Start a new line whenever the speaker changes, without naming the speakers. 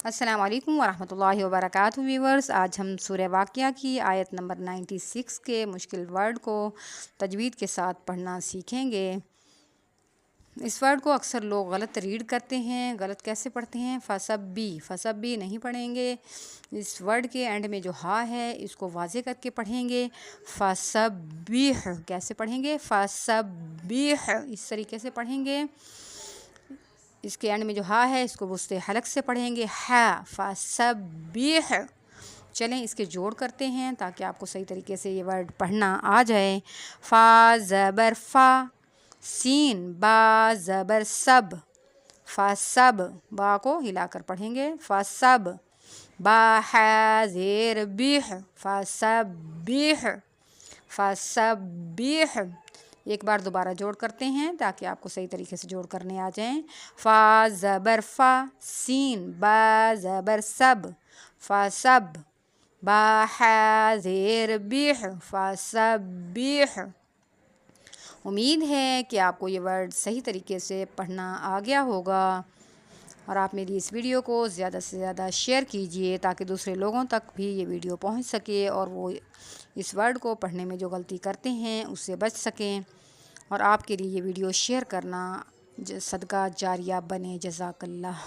السلام علیکم ورحمۃ اللہ وبرکاتہ ویورز، آج ہم سورہ واقعہ کی آیت نمبر 96 کے مشکل ورڈ کو تجوید کے ساتھ پڑھنا سیکھیں گے۔ اس ورڈ کو اکثر لوگ غلط ریڈ کرتے ہیں۔ غلط کیسے پڑھتے ہیں؟ فسبی نہیں پڑھیں گے۔ اس ورڈ کے اینڈ میں جو ہا ہے اس کو واضح کر کے پڑھیں گے۔ فسبیح کیسے پڑھیں گے؟ فسبیح اس طریقے سے پڑھیں گے۔ اس کے اینڈ میں جو ہا ہے اس کو وسط حلق سے پڑھیں گے، ہا فسبیح۔ چلیں اس کے جوڑ کرتے ہیں تاکہ آپ کو صحیح طریقے سے یہ ورڈ پڑھنا آ جائے۔ فا زبر فا، سین با زبر سب، فسب با کو ہلا کر پڑھیں گے، فسب با ہا زیر بیح، فسبیح فسبیح۔ ایک بار دوبارہ جوڑ کرتے ہیں تاکہ آپ کو صحیح طریقے سے جوڑ کرنے آ جائیں۔ فا زبر فا، سین با زبر سب، فسب با ہا زیر بیح، فسبیح۔ امید ہے کہ آپ کو یہ ورڈ صحیح طریقے سے پڑھنا آ گیا ہوگا، اور آپ میری اس ویڈیو کو زیادہ سے زیادہ شیئر کیجئے تاکہ دوسرے لوگوں تک بھی یہ ویڈیو پہنچ سکے اور وہ اس ورڈ کو پڑھنے میں جو غلطی کرتے ہیں اس سے بچ سکیں، اور آپ کے لیے یہ ویڈیو شیئر کرنا صدقہ جاریہ بنے۔ جزاک اللہ۔